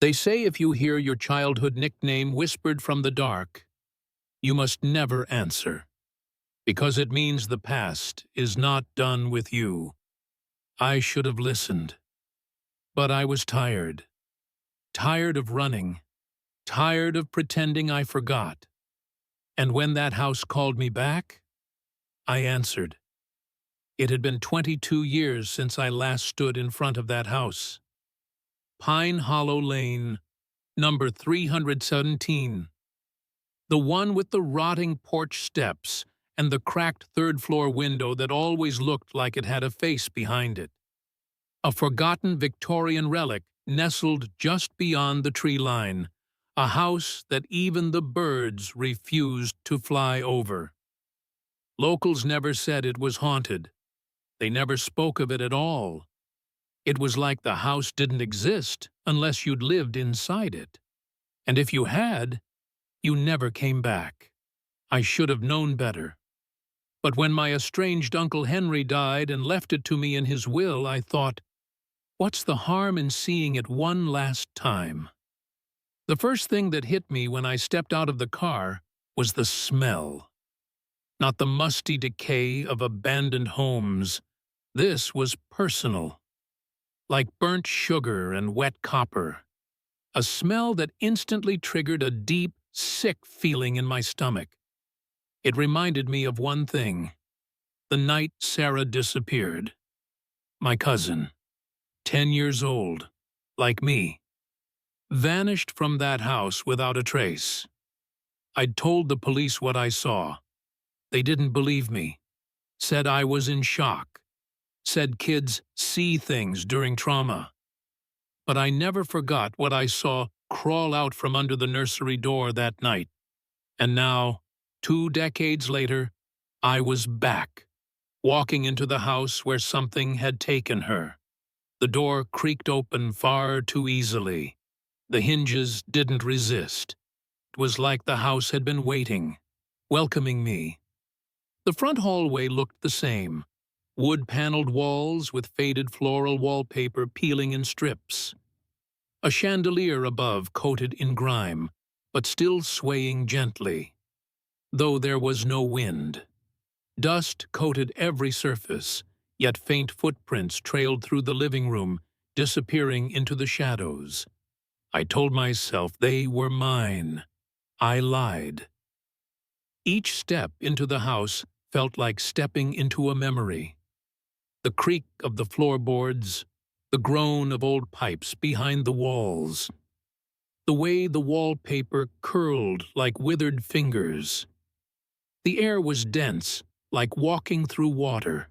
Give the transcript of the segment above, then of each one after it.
They say if you hear your childhood nickname whispered from the dark, you must never answer, because it means the past is not done with you. I should have listened, but I was tired. Tired of running, tired of pretending I forgot. And when that house called me back, I answered. It had been 22 years since I last stood in front of that house. Pine Hollow Lane, number 317. The one with the rotting porch steps and the cracked third-floor window that always looked like it had a face behind it. A forgotten Victorian relic nestled just beyond the tree line, a house that even the birds refused to fly over. Locals never said it was haunted. They never spoke of it at all. It was like the house didn't exist unless you'd lived inside it. And if you had, you never came back. I should have known better. But when my estranged Uncle Henry died and left it to me in his will, I thought, what's the harm in seeing it one last time? The first thing that hit me when I stepped out of the car was the smell. Not the musty decay of abandoned homes. This was personal. Like burnt sugar and wet copper. A smell that instantly triggered a deep, sick feeling in my stomach. It reminded me of one thing. The night Sarah disappeared. My cousin, 10 years old, like me, vanished from that house without a trace. I'd told the police what I saw. They didn't believe me. Said I was in shock. Said kids see things during trauma. But I never forgot what I saw crawl out from under the nursery door that night. And now, 2 decades later, I was back, walking into the house where something had taken her. The door creaked open far too easily. The hinges didn't resist. It was like the house had been waiting, welcoming me. The front hallway looked the same. Wood-paneled walls with faded floral wallpaper peeling in strips. A chandelier above coated in grime, but still swaying gently. Though there was no wind. Dust coated every surface, yet faint footprints trailed through the living room, disappearing into the shadows. I told myself they were mine. I lied. Each step into the house felt like stepping into a memory. The creak of the floorboards, the groan of old pipes behind the walls, the way the wallpaper curled like withered fingers. The air was dense, like walking through water,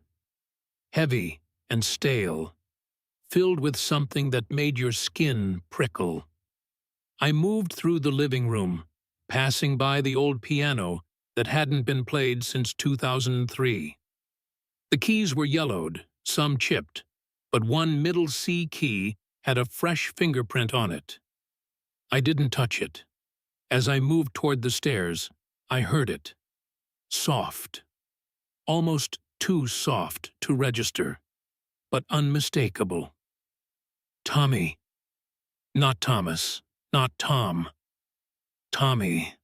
heavy and stale, filled with something that made your skin prickle. I moved through the living room, passing by the old piano that hadn't been played since 2003. The keys were yellowed, some chipped, but one middle C key had a fresh fingerprint on it. I didn't touch it. As I moved toward the stairs, I heard it. Soft. Almost too soft to register, but unmistakable. Tommy. Not Thomas. Not Tom. Tommy.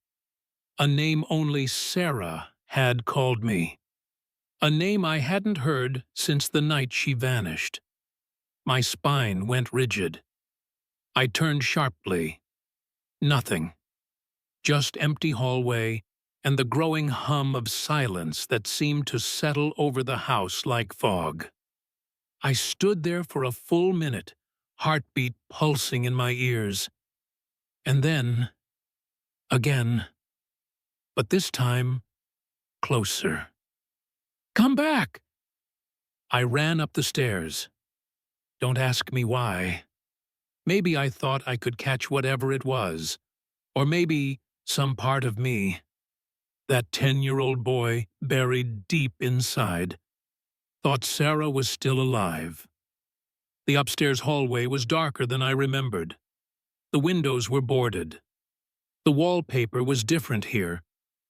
A name only Sarah had called me. A name I hadn't heard since the night she vanished. My spine went rigid. I turned sharply. Nothing. Just empty hallway and the growing hum of silence that seemed to settle over the house like fog. I stood there for a full minute, heartbeat pulsing in my ears. And then, again, but this time, closer. Come back! I ran up the stairs. Don't ask me why. Maybe I thought I could catch whatever it was, or maybe some part of me. That 10-year-old boy buried deep inside. Thought Sarah was still alive. The upstairs hallway was darker than I remembered. The windows were boarded. The wallpaper was different here,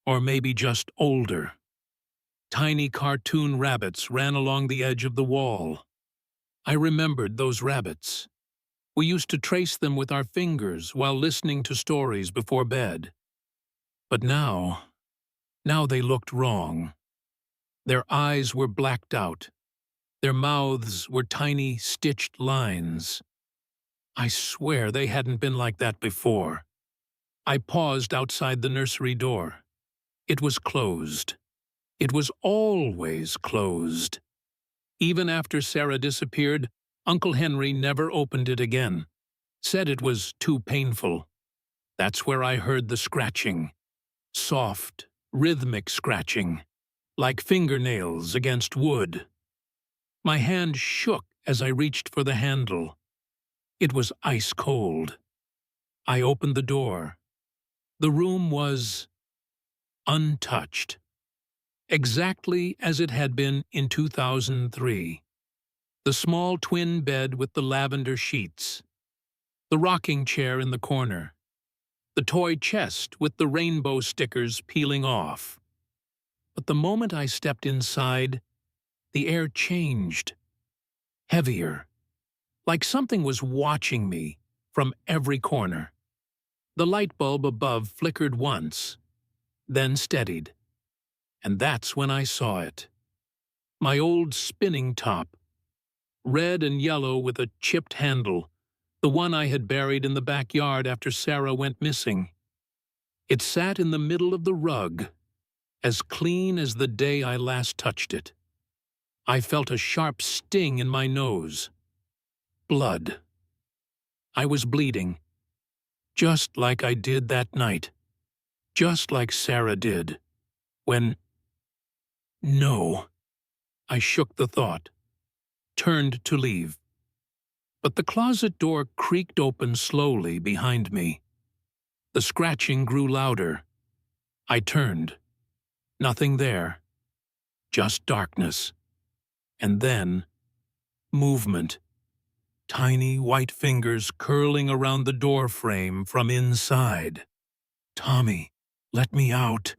or maybe just older. Tiny cartoon rabbits ran along the edge of the wall. I remembered those rabbits. We used to trace them with our fingers while listening to stories before bed. But now they looked wrong. Their eyes were blacked out. Their mouths were tiny, stitched lines. I swear they hadn't been like that before. I paused outside the nursery door. It was closed. It was always closed. Even after Sarah disappeared, Uncle Henry never opened it again. Said it was too painful. That's where I heard the scratching. Soft, rhythmic scratching, like fingernails against wood. My hand shook as I reached for the handle. It was ice cold. I opened the door. The room was untouched, exactly as it had been in 2003. The small twin bed with the lavender sheets, the rocking chair in the corner, the toy chest with the rainbow stickers peeling off. But the moment I stepped inside, the air changed, heavier, like something was watching me from every corner. The light bulb above flickered once, then steadied. And that's when I saw it. My old spinning top, red and yellow with a chipped handle, the one I had buried in the backyard after Sarah went missing. It sat in the middle of the rug, as clean as the day I last touched it. I felt a sharp sting in my nose. Blood. I was bleeding, just like I did that night, just like Sarah did, when... No. I shook the thought, turned to leave. But the closet door creaked open slowly behind me. The scratching grew louder. I turned. Nothing there. Just darkness. And then, movement. Tiny white fingers curling around the door frame from inside. "Tommy, let me out."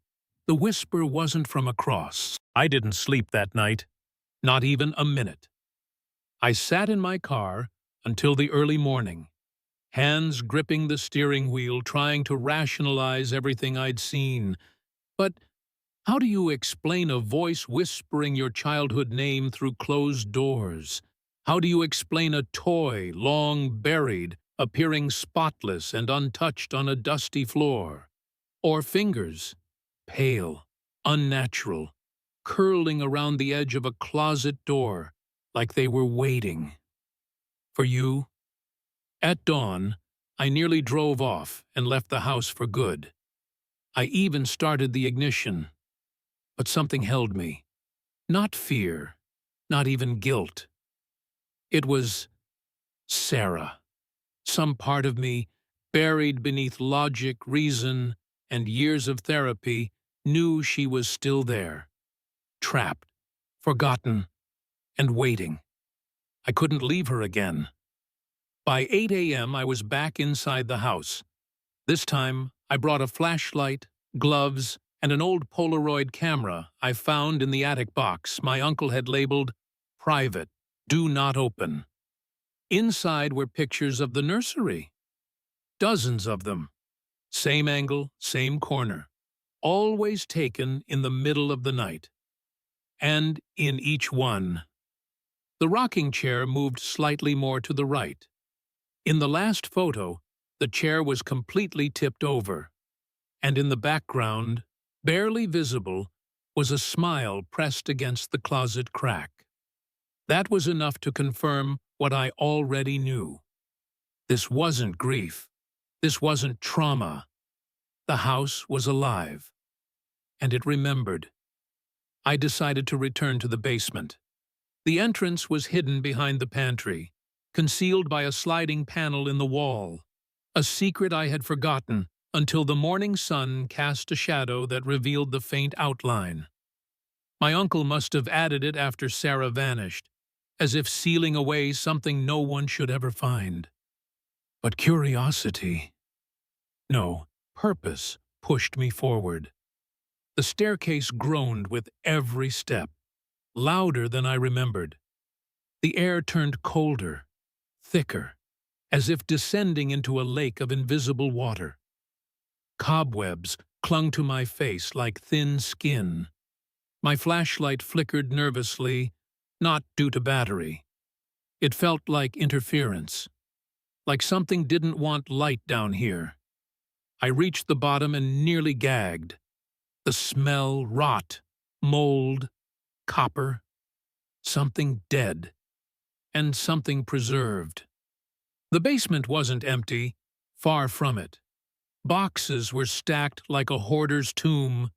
The whisper wasn't from across. I didn't sleep that night. Not even a minute. I sat in my car until the early morning, hands gripping the steering wheel, trying to rationalize everything I'd seen. But how do you explain a voice whispering your childhood name through closed doors? How do you explain a toy, long buried, appearing spotless and untouched on a dusty floor? Or fingers, pale, unnatural, curling around the edge of a closet door, like they were waiting for you? At dawn, I nearly drove off and left the house for good. I even started the ignition. But something held me. Not fear, not even guilt. It was Sarah. Some part of me, buried beneath logic, reason, and years of therapy, knew she was still there. Trapped, forgotten, and waiting. I couldn't leave her again. By 8 a.m. I was back inside the house. This time, I brought a flashlight, gloves, and an old Polaroid camera I found in the attic box my uncle had labeled "Private, Do Not Open." Inside were pictures of the nursery. Dozens of them. Same angle, same corner. Always taken in the middle of the night. And in each one, the rocking chair moved slightly more to the right. In the last photo, the chair was completely tipped over, and in the background, barely visible, was a smile pressed against the closet crack. That was enough to confirm what I already knew. This wasn't grief. This wasn't trauma. The house was alive, and it remembered. I decided to return to the basement. The entrance was hidden behind the pantry, concealed by a sliding panel in the wall, a secret I had forgotten until the morning sun cast a shadow that revealed the faint outline. My uncle must have added it after Sarah vanished, as if sealing away something no one should ever find. But curiosity, no, purpose, pushed me forward. The staircase groaned with every step, louder than I remembered. The air turned colder, thicker, as if descending into a lake of invisible water. Cobwebs clung to my face like thin skin. My flashlight flickered nervously, not due to battery. It felt like interference, like something didn't want light down here. I reached the bottom and nearly gagged. The smell, rot, mold, copper, something dead, and something preserved. The basement wasn't empty, far from it. Boxes were stacked like a hoarder's tomb,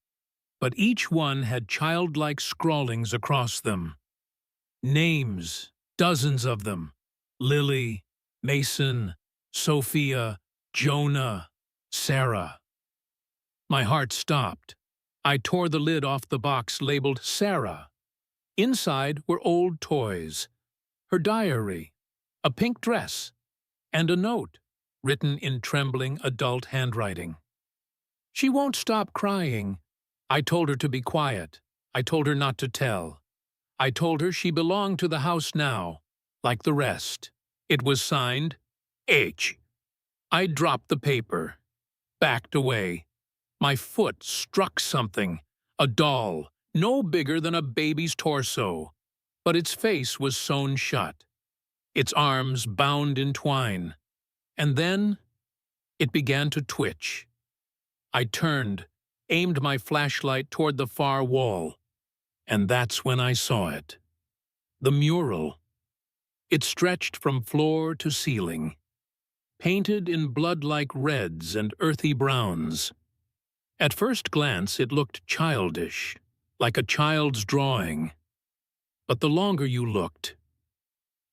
but each one had childlike scrawlings across them. Names, dozens of them. Lily, Mason, Sophia, Jonah, Sarah. My heart stopped. I tore the lid off the box labeled Sarah. Inside were old toys, her diary, a pink dress, and a note written in trembling adult handwriting. She won't stop crying. I told her to be quiet. I told her not to tell. I told her she belonged to the house now, like the rest. It was signed H. I dropped the paper, backed away. My foot struck something, a doll, no bigger than a baby's torso, but its face was sewn shut, its arms bound in twine. And then it began to twitch. I turned, aimed my flashlight toward the far wall, and that's when I saw it. The mural. It stretched from floor to ceiling, painted in blood-like reds and earthy browns. At first glance, it looked childish, like a child's drawing. But the longer you looked,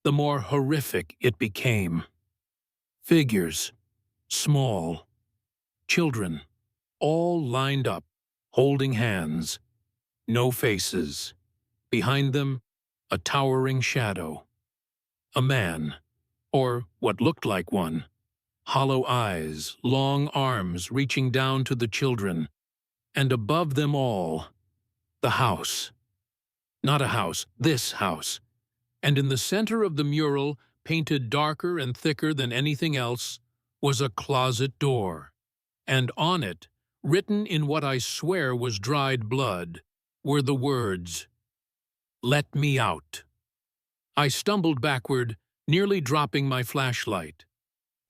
the more horrific it became. Figures, small, children, all lined up, holding hands, no faces. Behind them, a towering shadow. A man, or what looked like one. Hollow eyes, long arms reaching down to the children, and above them all, the house. Not a house, this house. And in the center of the mural, painted darker and thicker than anything else, was a closet door. And on it, written in what I swear was dried blood, were the words, "Let me out." I stumbled backward, nearly dropping my flashlight.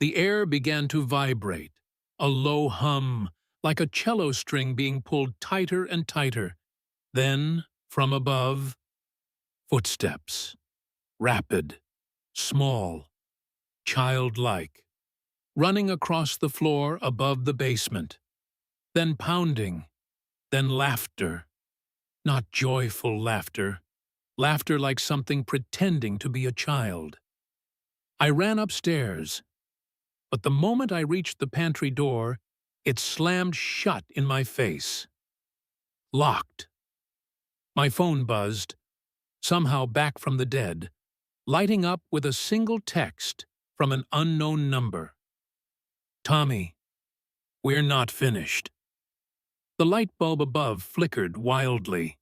The air began to vibrate, a low hum, like a cello string being pulled tighter and tighter. Then, from above, footsteps, rapid, small, childlike, running across the floor above the basement. Then pounding, then laughter. Not joyful laughter, laughter like something pretending to be a child. I ran upstairs, but the moment I reached the pantry door, it slammed shut in my face. Locked. My phone buzzed, somehow back from the dead, lighting up with a single text from an unknown number. "Tommy, we're not finished." The light bulb above flickered wildly.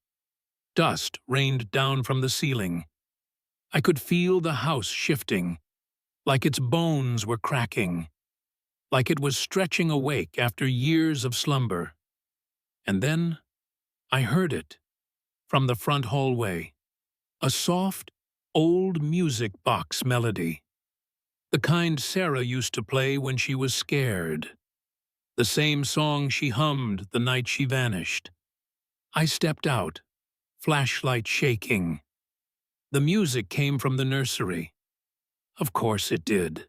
Dust rained down from the ceiling. I could feel the house shifting, like its bones were cracking, like it was stretching awake after years of slumber. And then I heard it, from the front hallway, a soft, old music box melody, the kind Sarah used to play when she was scared, the same song she hummed the night she vanished. I stepped out, flashlight shaking. The music came from the nursery. Of course it did.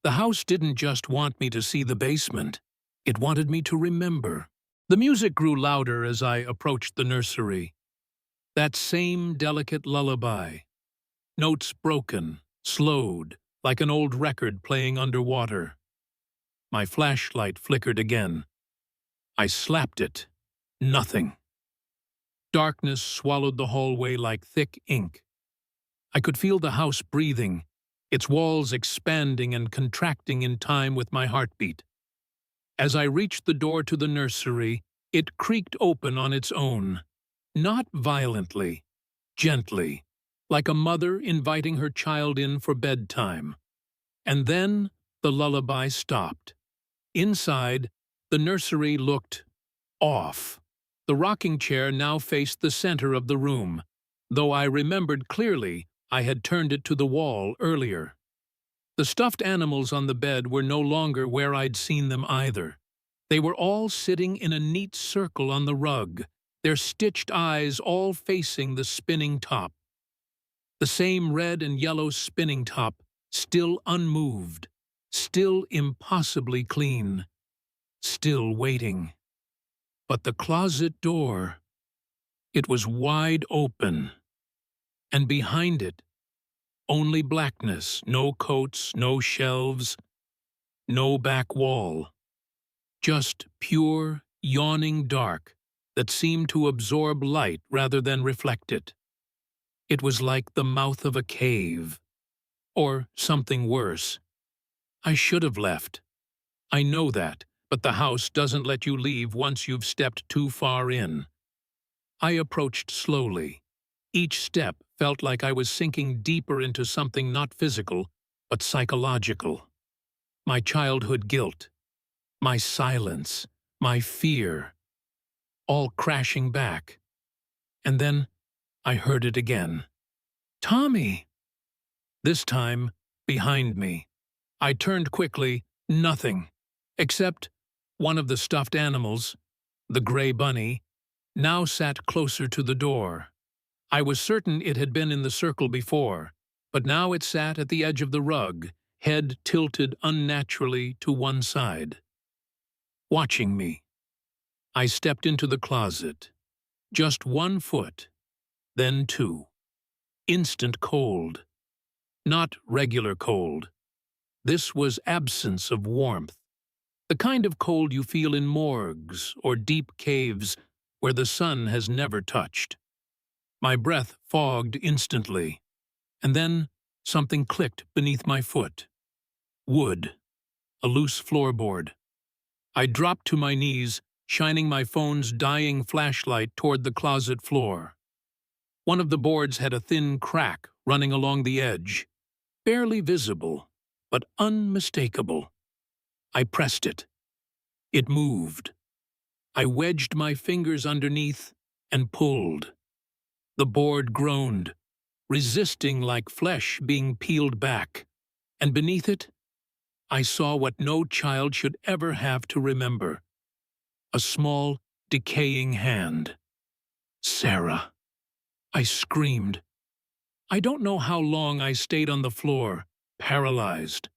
The house didn't just want me to see the basement. It wanted me to remember. The music grew louder as I approached the nursery. That same delicate lullaby. Notes broken, slowed, like an old record playing underwater. My flashlight flickered again. I slapped it. Nothing. Darkness swallowed the hallway like thick ink. I could feel the house breathing, its walls expanding and contracting in time with my heartbeat. As I reached the door to the nursery, it creaked open on its own. Not violently, gently, like a mother inviting her child in for bedtime. And then the lullaby stopped. Inside, the nursery looked off. The rocking chair now faced the center of the room, though I remembered clearly I had turned it to the wall earlier. The stuffed animals on the bed were no longer where I'd seen them either. They were all sitting in a neat circle on the rug, their stitched eyes all facing the spinning top. The same red and yellow spinning top, still unmoved, still impossibly clean, still waiting. But the closet door, it was wide open, and behind it, only blackness, no coats, no shelves, no back wall. Just pure, yawning dark that seemed to absorb light rather than reflect it. It was like the mouth of a cave, or something worse. I should have left. I know that, but the house doesn't let you leave once you've stepped too far in. I approached slowly. Each step felt like I was sinking deeper into something not physical, but psychological. My childhood guilt, my silence, my fear, all crashing back. And then I heard it again. "Tommy!" This time, behind me. I turned quickly, nothing, except one of the stuffed animals, the gray bunny, now sat closer to the door. I was certain it had been in the circle before, but now it sat at the edge of the rug, head tilted unnaturally to one side. Watching me. I stepped into the closet. Just 1 foot, then 2. Instant cold. Not regular cold. This was absence of warmth. The kind of cold you feel in morgues or deep caves where the sun has never touched. My breath fogged instantly, and then something clicked beneath my foot. Wood. A loose floorboard. I dropped to my knees, shining my phone's dying flashlight toward the closet floor. One of the boards had a thin crack running along the edge, barely visible, but unmistakable. I pressed it. It moved. I wedged my fingers underneath and pulled. The board groaned, resisting like flesh being peeled back, and beneath it, I saw what no child should ever have to remember. A small, decaying hand. Sarah. I screamed. I don't know how long I stayed on the floor, paralyzed,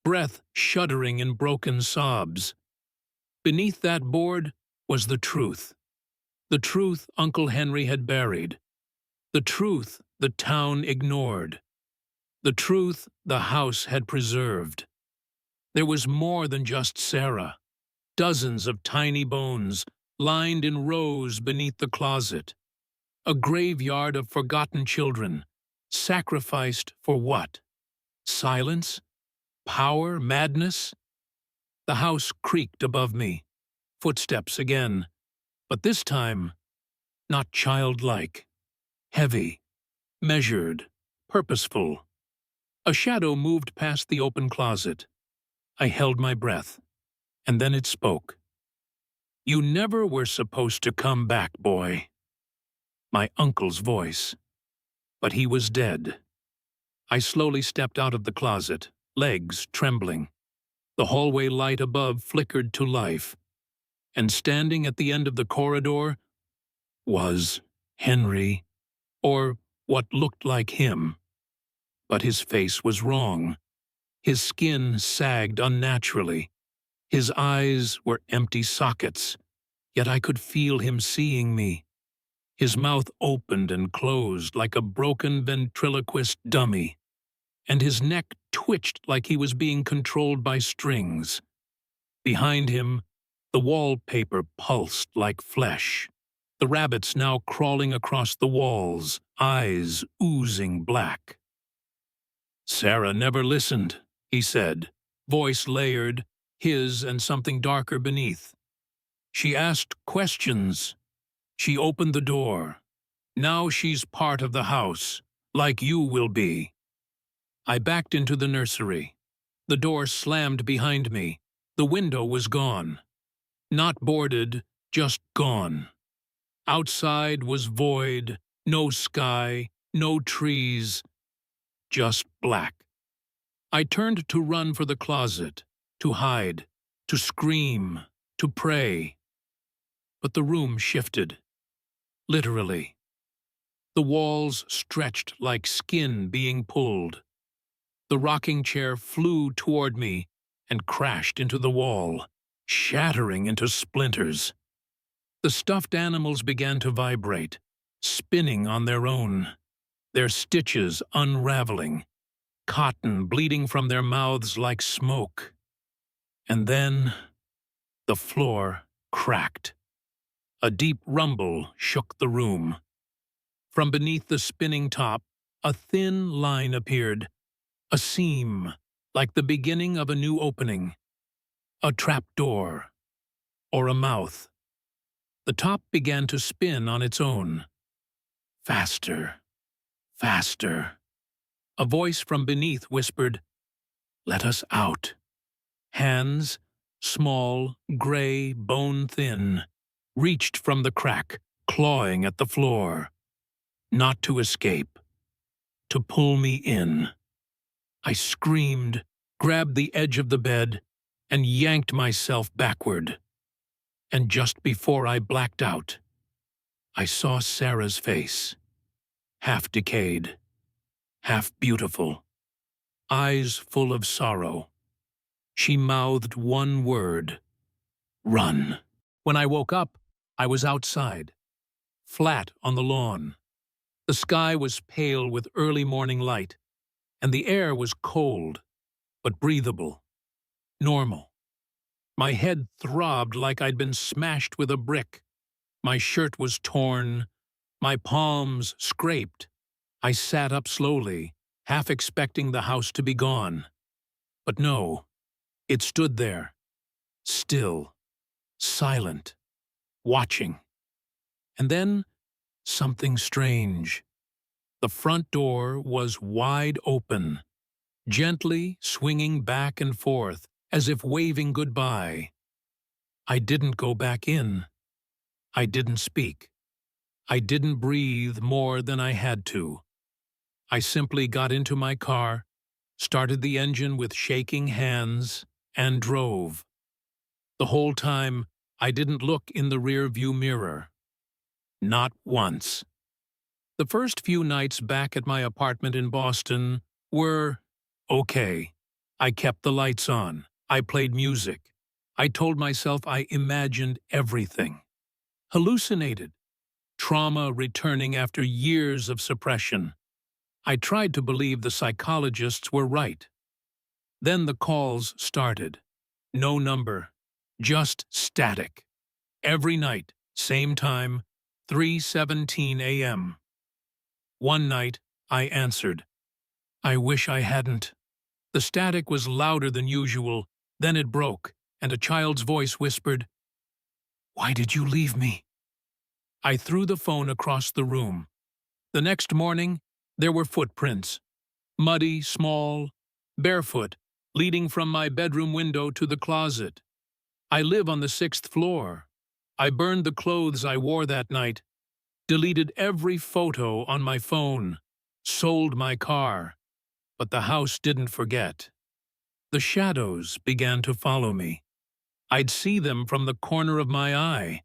breath shuddering in broken sobs. Beneath that board was the truth. The truth Uncle Henry had buried. The truth the town ignored. The truth the house had preserved. There was more than just Sarah. Dozens of tiny bones, lined in rows beneath the closet. A graveyard of forgotten children, sacrificed for what? Silence? Power? Madness? The house creaked above me. Footsteps again, but this time, not childlike. Heavy, measured, purposeful. A shadow moved past the open closet. I held my breath, and then it spoke. "You never were supposed to come back, boy." My uncle's voice. But he was dead. I slowly stepped out of the closet, legs trembling. The hallway light above flickered to life, and standing at the end of the corridor was Henry, or what looked like him. But his face was wrong. His skin sagged unnaturally. His eyes were empty sockets, yet I could feel him seeing me. His mouth opened and closed like a broken ventriloquist dummy, and his neck twitched like he was being controlled by strings. Behind him, the wallpaper pulsed like flesh, the rabbits now crawling across the walls, eyes oozing black. "Sarah never listened," he said, voice layered, his and something darker beneath. "She asked questions. She opened the door. Now she's part of the house, like you will be." I backed into the nursery. The door slammed behind me. The window was gone. Not boarded, just gone. Outside was void, no sky, no trees, just black. I turned to run for the closet, to hide, to scream, to pray. But the room shifted. Literally. The walls stretched like skin being pulled. The rocking chair flew toward me and crashed into the wall, shattering into splinters. The stuffed animals began to vibrate, spinning on their own, their stitches unraveling, cotton bleeding from their mouths like smoke. And then the floor cracked. A deep rumble shook the room. From beneath the spinning top, a thin line appeared, a seam like the beginning of a new opening, a trapdoor, or a mouth. The top began to spin on its own. Faster, faster. A voice from beneath whispered, "Let us out." Hands, small, gray, bone-thin, reached from the crack, clawing at the floor. Not to escape, to pull me in. I screamed, grabbed the edge of the bed, and yanked myself backward. And just before I blacked out, I saw Sarah's face, half decayed, half beautiful, eyes full of sorrow. She mouthed one word, "Run." When I woke up, I was outside, flat on the lawn. The sky was pale with early morning light, and the air was cold, but breathable, normal. My head throbbed like I'd been smashed with a brick. My shirt was torn, my palms scraped. I sat up slowly, half expecting the house to be gone. But no, it stood there, still, silent, watching. And then something strange. The front door was wide open, gently swinging back and forth, as if waving goodbye. I didn't go back in. I didn't speak. I didn't breathe more than I had to. I simply got into my car, started the engine with shaking hands, and drove. The whole time, I didn't look in the rear-view mirror. Not once. The first few nights back at my apartment in Boston were okay. I kept the lights on. I played music. I told myself I imagined everything. Hallucinated. Trauma returning after years of suppression. I tried to believe the psychologists were right. Then the calls started. No number. Just static. Every night, same time, 3:17 a.m. One night, I answered. I wish I hadn't. The static was louder than usual. Then it broke, and a child's voice whispered, "Why did you leave me?" I threw the phone across the room. The next morning, there were footprints. Muddy, small, barefoot, leading from my bedroom window to the closet. I live on the 6th floor. I burned the clothes I wore that night, deleted every photo on my phone, sold my car, but the house didn't forget. The shadows began to follow me. I'd see them from the corner of my eye,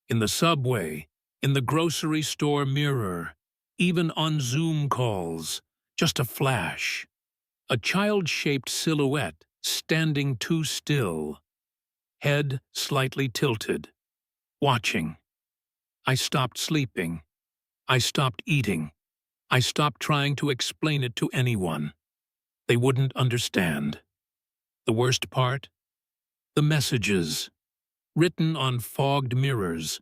in the subway, in the grocery store mirror, even on Zoom calls, just a flash. A child-shaped silhouette standing too still, head slightly tilted, watching. I stopped sleeping. I stopped eating. I stopped trying to explain it to anyone. They wouldn't understand. The worst part? The messages, written on fogged mirrors,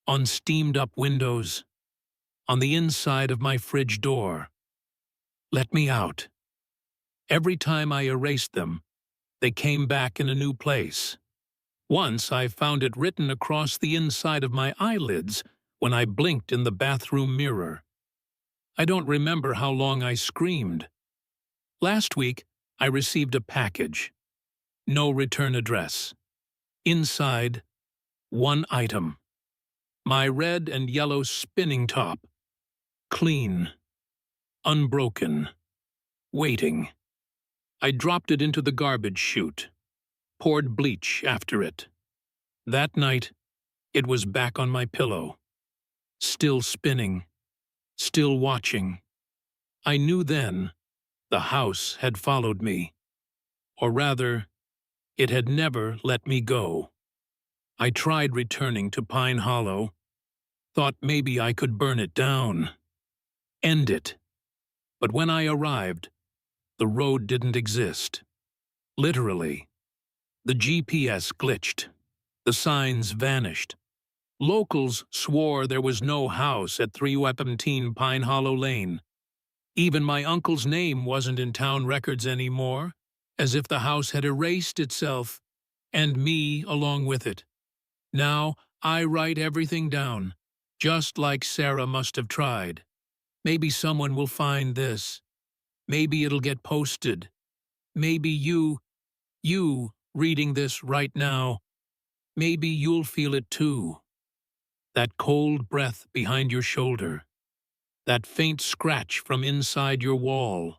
on steamed-up windows, on the inside of my fridge door. Let me out. Every time I erased them, they came back in a new place. Once I found it written across the inside of my eyelids when I blinked in the bathroom mirror. I don't remember how long I screamed. Last week, I received a package. No return address. Inside, one item. My red and yellow spinning top. Clean. Unbroken. Waiting. I dropped it into the garbage chute. Poured bleach after it. That night, it was back on my pillow. Still spinning. Still watching. I knew then the house had followed me. Or rather, it had never let me go. I tried returning to Pine Hollow. Thought maybe I could burn it down. End it. But when I arrived, the road didn't exist. Literally. The GPS glitched. The signs vanished. Locals swore there was no house at 317 Pine Hollow Lane. Even my uncle's name wasn't in town records anymore, as if the house had erased itself, and me along with it. Now I write everything down, just like Sarah must have tried. Maybe someone will find this. Maybe it'll get posted. Maybe you reading this right now, maybe you'll feel it too. That cold breath behind your shoulder. That faint scratch from inside your wall.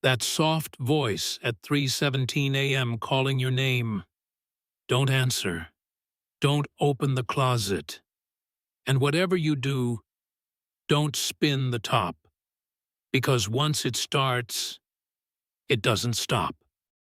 That soft voice at 3:17 a.m. calling your name. Don't answer. Don't open the closet. And whatever you do, don't spin the top. Because once it starts, it doesn't stop.